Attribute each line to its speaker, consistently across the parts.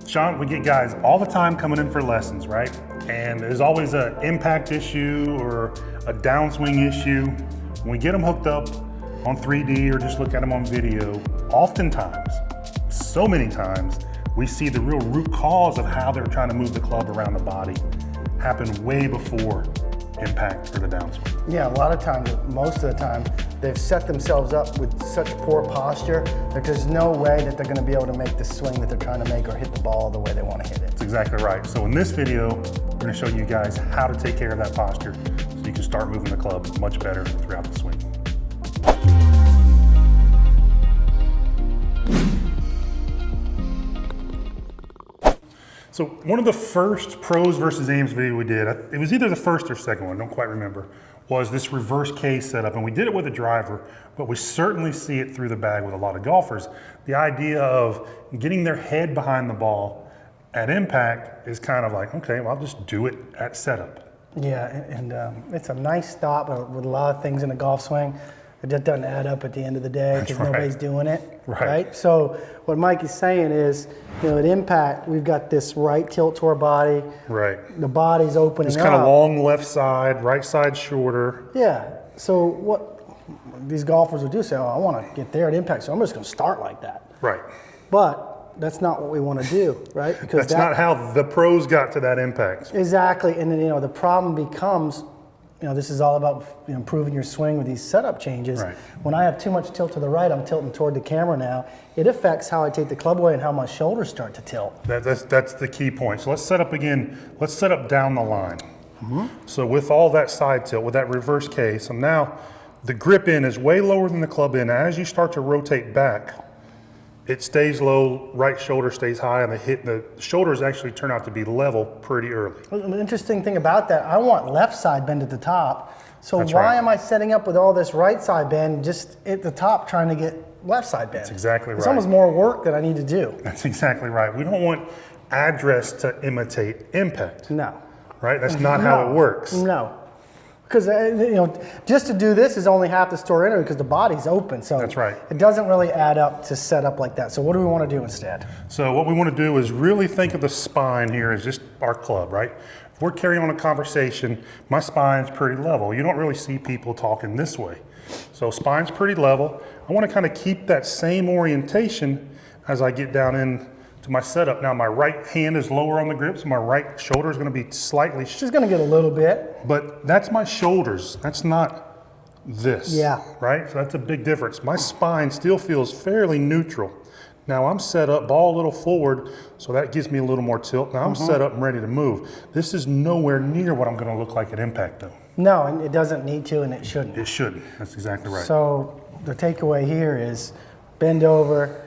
Speaker 1: Sean, we get guys all the time coming in for lessons, right? And there's always an impact issue or a downswing issue. When we get them hooked up on 3D or just look at them on video, oftentimes, so many times, we see the real root cause of how they're trying to move the club around the body happen way before impact or the downswing.
Speaker 2: Yeah, a lot of times, most of the time, they've set themselves up with such poor posture that there's no way that they're going to be able to make the swing that they're trying to make or hit the ball the way they want to hit it.
Speaker 1: That's exactly right. So in this video, we're going to show you guys how to take care of that posture so you can start moving the club much better throughout the swing. So one of the first pros versus ames video we did, it was either the first or second one, I don't quite remember, was this reverse K setup. And we did it with a driver, but we certainly see it through the bag with a lot of golfers. The idea of getting their head behind the ball at impact is kind of like, okay, well, I'll just do it at setup.
Speaker 2: Yeah, and it's a nice stop with a lot of things in a golf swing. It just doesn't add up at the end of the day because nobody's doing it, right? So what Mike is saying is, you know, at impact, we've got this right tilt to our body.
Speaker 1: Right.
Speaker 2: The body's opening up.
Speaker 1: It's kind of long left side, right side shorter.
Speaker 2: Yeah. So what these golfers would do say, oh, I want to get there at impact, so I'm just going to start like that.
Speaker 1: Right.
Speaker 2: But that's not what we want to do, right? Because
Speaker 1: that's not how the pros got to that impact.
Speaker 2: Exactly. And then, you know, the problem becomes, you know, this is all about improving your swing with these setup changes.
Speaker 1: Right.
Speaker 2: When I have too much tilt to the right, I'm tilting toward the camera now. It affects how I take the club away and how my shoulders start to tilt.
Speaker 1: That's the key point. So let's set up again. Let's set up down the line. So with all that side tilt, with that reverse K, so now the grip in is way lower than the club in. As you start to rotate back, it stays low, right shoulder stays high, and the shoulders actually turn out to be level pretty early.
Speaker 2: The interesting thing about that, I want left side bend at the top. So
Speaker 1: That's
Speaker 2: why
Speaker 1: right.
Speaker 2: am I setting up with all this right side bend just at the top trying to get left side bend?
Speaker 1: That's exactly right.
Speaker 2: It's almost more work that I need to do.
Speaker 1: That's exactly right. We don't want address to imitate impact.
Speaker 2: No.
Speaker 1: Right? That's not how it works.
Speaker 2: No. Because you know, just to do this is only half the story anyway because the body's open. So
Speaker 1: That's right.
Speaker 2: It doesn't really add up to set up like that. So what do we want to do instead?
Speaker 1: So what we want to do is really think of the spine here as just our club, right? If we're carrying on a conversation, my spine's pretty level. You don't really see people talking this way. So spine's pretty level. I want to kind of keep that same orientation as I get down into my setup. Now my right hand is lower on the grip, so my right shoulder is going to be slightly,
Speaker 2: She's going to get a little bit.
Speaker 1: but that's my shoulders. That's not this.
Speaker 2: Yeah.
Speaker 1: Right? So that's a big difference. My spine still feels fairly neutral. Now I'm set up, ball a little forward, so that gives me a little more tilt. Now I'm set up and ready to move. This is nowhere near what I'm going to look like at impact though.
Speaker 2: No, and it doesn't need to, and it shouldn't.
Speaker 1: It shouldn't. That's exactly right.
Speaker 2: So the takeaway here is bend over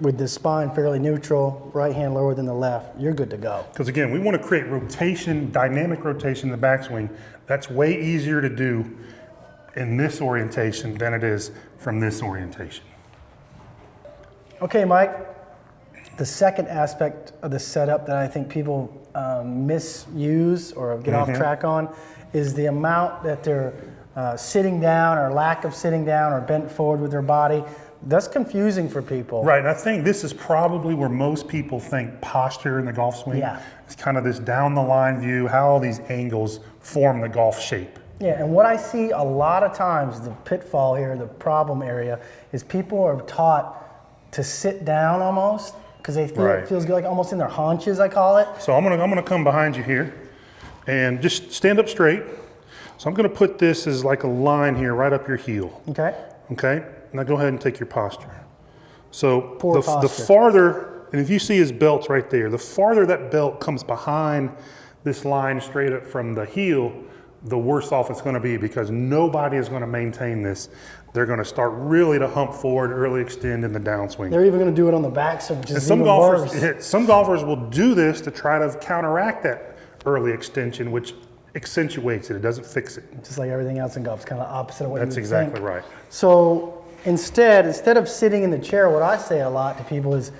Speaker 2: with the spine fairly neutral, right hand lower than the left. You're good to go.
Speaker 1: Because again, we want to create rotation, dynamic rotation in the backswing. That's way easier to do in this orientation than it is from this orientation.
Speaker 2: Okay, Mike. The second aspect of the setup that I think people misuse or get off track on is the amount that they're sitting down or lack of sitting down or bent forward with their body. That's confusing for people.
Speaker 1: Right, and I think this is probably where most people think posture in the golf swing.
Speaker 2: Yeah.
Speaker 1: It's kind of this down the line view, how all these angles form the golf shape.
Speaker 2: Yeah, and what I see a lot of times, the pitfall here, the problem area, is people are taught to sit down almost because they feel it feels good, like almost in their haunches, I call it.
Speaker 1: So I'm gonna come behind you here and just stand up straight. So I'm gonna put this as like a line here right up your heel.
Speaker 2: Okay.
Speaker 1: Okay, now go ahead and take your posture. So
Speaker 2: Poor
Speaker 1: the
Speaker 2: posture.
Speaker 1: farther, and if you see his belts right there, the farther that belt comes behind this line straight up from the heel, the worse off it's gonna be because nobody is gonna maintain this. They're gonna start really to hump forward, early extend in the downswing.
Speaker 2: They're even going to do it on the back, so which is
Speaker 1: Some
Speaker 2: even worse.
Speaker 1: some golfers will do this to try to counteract that early extension, which accentuates it. It doesn't fix it.
Speaker 2: Just like everything else in golf, it's kind of opposite of what
Speaker 1: That's
Speaker 2: you would
Speaker 1: exactly
Speaker 2: think.
Speaker 1: right.
Speaker 2: So instead of sitting in the chair, what I say a lot to people is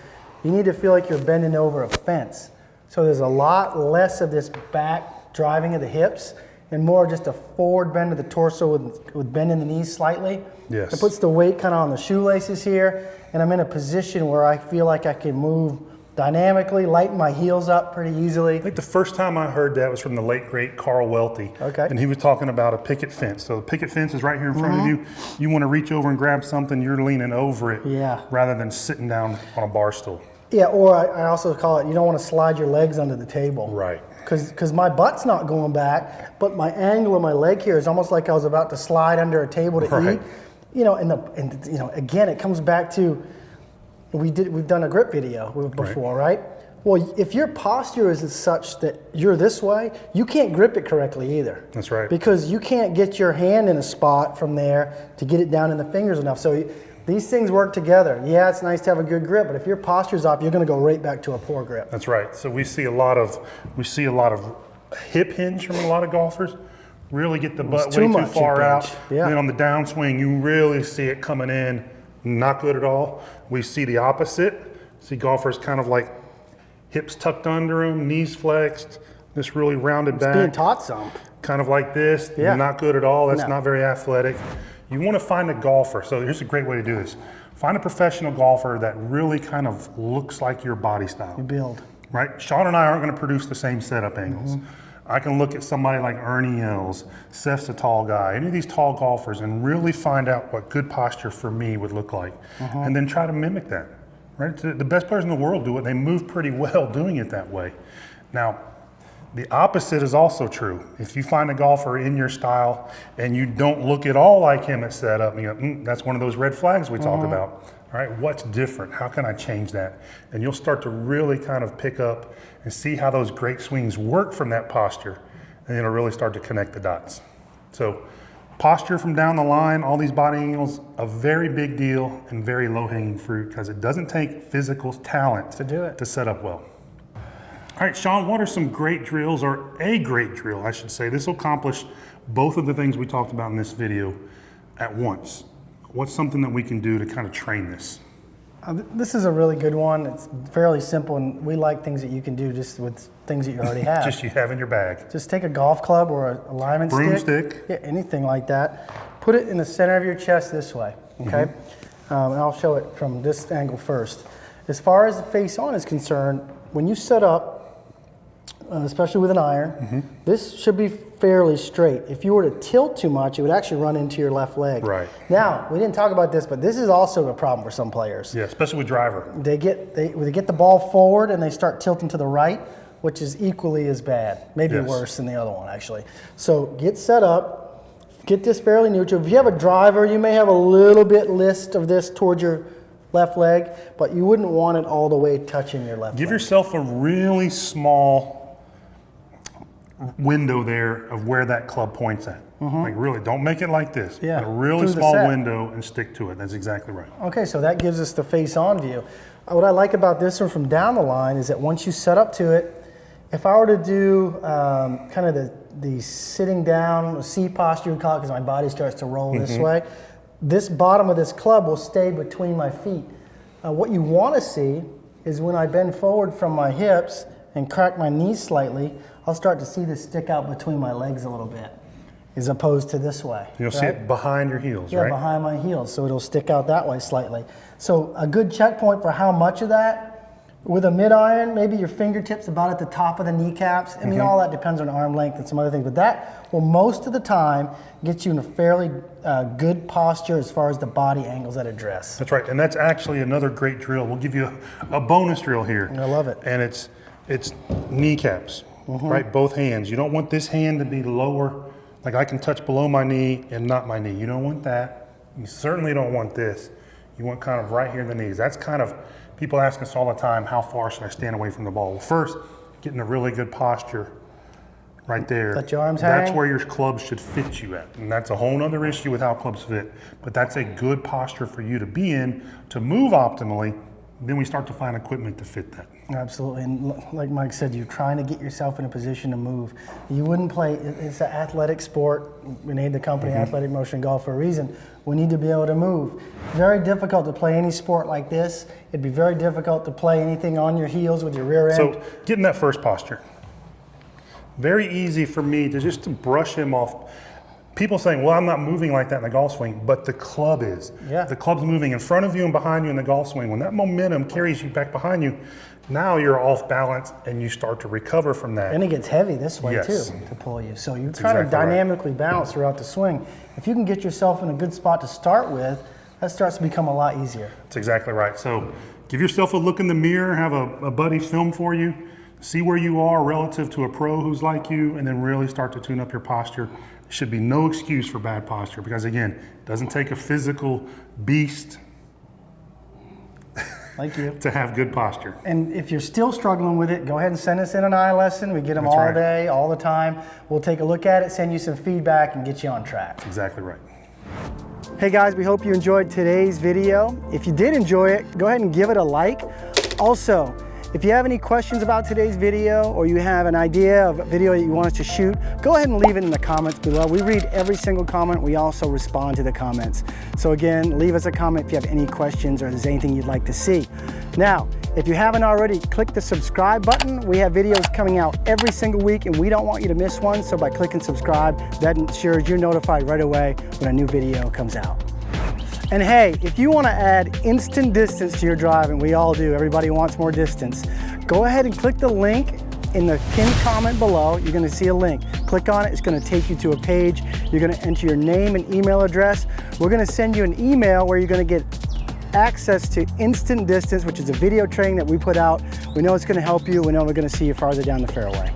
Speaker 2: you need to feel like you're bending over a fence. So there's a lot less of this back driving of the hips and more just a forward bend of the torso with bending the knees slightly.
Speaker 1: Yes.
Speaker 2: It puts the weight kind of on the shoelaces here, and I'm in a position where I feel like I can move dynamically, lighten my heels up pretty easily.
Speaker 1: I think the first time I heard that was from the late great Carl Welty.
Speaker 2: Okay.
Speaker 1: And he was talking about a picket fence. So the picket fence is right here in front of you. You want to reach over and grab something, you're leaning over it rather than sitting down on a bar stool.
Speaker 2: Yeah, or I also call it, you don't want to slide your legs under the table.
Speaker 1: Right.
Speaker 2: Because my butt's not going back, but my angle of my leg here is almost like I was about to slide under a table to eat. You know, and you know, again, it comes back to, we've done a grip video before, right? Well, if your posture is such that you're this way, you can't grip it correctly either.
Speaker 1: That's right.
Speaker 2: Because you can't get your hand in a spot from there to get it down in the fingers enough. So these things work together. Yeah, it's nice to have a good grip, but if your posture's off, you're going to go right back to a poor grip.
Speaker 1: That's right. So we see a lot of hip hinge from a lot of golfers. Really get the butt way too far out.
Speaker 2: Yeah.
Speaker 1: Then on the downswing, you really see it coming in. Not good at all. We see the opposite. See golfers kind of like hips tucked under them, knees flexed, this really rounded back.
Speaker 2: Being taught some.
Speaker 1: Kind of like this.
Speaker 2: Yeah.
Speaker 1: Not good at all. That's not very athletic. You want to find a golfer. So here's a great way to do this. Find a professional golfer that really kind of looks like your body style.
Speaker 2: You build.
Speaker 1: Right? Sean and I aren't going to produce the same setup angles. I can look at somebody like Ernie Els, Seth's a tall guy, any of these tall golfers, and really find out what good posture for me would look like, and then try to mimic that. Right? The best players in the world do it. They move pretty well doing it that way. Now, the opposite is also true. If you find a golfer in your style and you don't look at all like him at setup, you go, that's one of those red flags we talked about. All right, what's different? How can I change that? And you'll start to really kind of pick up and see how those great swings work from that posture, and it'll really start to connect the dots. So posture from down the line, all these body angles, a very big deal and very low-hanging fruit because it doesn't take physical talent
Speaker 2: to do it,
Speaker 1: to set up well. All right, Sean, what are some great drills, or a great drill, I should say? This will accomplish both of the things we talked about in this video at once. What's something that we can do to kind of train this?
Speaker 2: This is a really good one. It's fairly simple, and we like things that you can do just with things that you already have.
Speaker 1: Just you have in your bag.
Speaker 2: Just take a golf club or a alignment
Speaker 1: broomstick.
Speaker 2: Yeah, anything like that. Put it in the center of your chest this way, okay? And I'll show it from this angle first. As far as the face on is concerned, when you set up, especially with an iron, this should be fairly straight. If you were to tilt too much, it would actually run into your left leg.
Speaker 1: Right.
Speaker 2: Now, we didn't talk about this, but this is also a problem for some players.
Speaker 1: Yeah, especially with driver.
Speaker 2: They get the ball forward and they start tilting to the right, which is equally as bad, maybe worse than the other one actually. So get set up, get this fairly neutral. If you have a driver, you may have a little bit list of this towards your left leg, but you wouldn't want it all the way touching your left leg.
Speaker 1: Give yourself a really small window there of where that club points at. Like really, don't make it like this.
Speaker 2: Yeah,
Speaker 1: a really small window and stick to it. That's exactly right.
Speaker 2: Okay, so that gives us the face-on view. What I like about this one from down the line is that once you set up to it, if I were to do kind of the sitting down, C posture we call it, because my body starts to roll this way, this bottom of this club will stay between my feet. What you want to see is when I bend forward from my hips and crack my knees slightly, I'll start to see this stick out between my legs a little bit, as opposed to this way.
Speaker 1: You'll see it behind your heels, right?
Speaker 2: Yeah, behind my heels, so it'll stick out that way slightly. So a good checkpoint for how much of that, with a mid-iron, maybe your fingertips about at the top of the kneecaps. I mean, all that depends on arm length and some other things, but that will most of the time get you in a fairly good posture as far as the body angles at a dress.
Speaker 1: That's right, and that's actually another great drill. We'll give you a bonus drill here.
Speaker 2: I love it.
Speaker 1: And it's kneecaps, right? Both hands. You don't want this hand to be lower, like I can touch below my knee and not my knee. You don't want that. You certainly don't want this. You want kind of right here in the knees. That's kind of, people ask us all the time, how far should I stand away from the ball? Well, first, get in a really good posture right there.
Speaker 2: Let your arms hang.
Speaker 1: That's where your clubs should fit you at. And that's a whole other issue with how clubs fit. But that's a good posture for you to be in to move optimally. Then we start to find equipment to fit that.
Speaker 2: Absolutely, and like Mike said, you're trying to get yourself in a position to move. You wouldn't play, it's an athletic sport. We named the company Athletic Motion Golf for a reason. We need to be able to move. Very difficult to play any sport like this. It'd be very difficult to play anything on your heels with your rear end.
Speaker 1: So get in that first posture. Very easy for me to just to brush him off. People saying, well, I'm not moving like that in the golf swing, but the club is.
Speaker 2: Yeah.
Speaker 1: The club's moving in front of you and behind you in the golf swing. When that momentum carries you back behind you, Now you're off balance and you start to recover from that.
Speaker 2: And it gets heavy this way
Speaker 1: Yes.
Speaker 2: too, to pull you. So you're
Speaker 1: That's
Speaker 2: trying to
Speaker 1: exactly right.
Speaker 2: dynamically balance throughout the swing. If you can get yourself in a good spot to start with, that starts to become a lot easier.
Speaker 1: That's exactly right. So give yourself a look in the mirror, have a buddy film for you, see where you are relative to a pro who's like you, and then really start to tune up your posture. There should be no excuse for bad posture because, again, it doesn't take a physical beast
Speaker 2: Like you.
Speaker 1: to have good posture.
Speaker 2: And if you're still struggling with it, go ahead and send us in an eye lesson. We get them
Speaker 1: That's
Speaker 2: all
Speaker 1: right.
Speaker 2: day, all the time. We'll take a look at it, send you some feedback, and get you on track.
Speaker 1: That's exactly right.
Speaker 2: Hey guys, we hope you enjoyed today's video. If you did enjoy it, go ahead and give it a like. Also, if you have any questions about today's video or you have an idea of a video that you want us to shoot, go ahead and leave it in the comments below. We read every single comment. We also respond to the comments. So again, leave us a comment if you have any questions or there's anything you'd like to see. Now, if you haven't already, click the subscribe button. We have videos coming out every single week and we don't want you to miss one. So by clicking subscribe, that ensures you're notified right away when a new video comes out. And hey, if you want to add instant distance to your drive, and we all do, everybody wants more distance, go ahead and click the link in the pinned comment below. You're going to see a link. Click on it. It's going to take you to a page. You're going to enter your name and email address. We're going to send you an email where you're going to get access to Instant Distance, which is a video training that we put out. We know it's going to help you. We know we're going to see you farther down the fairway.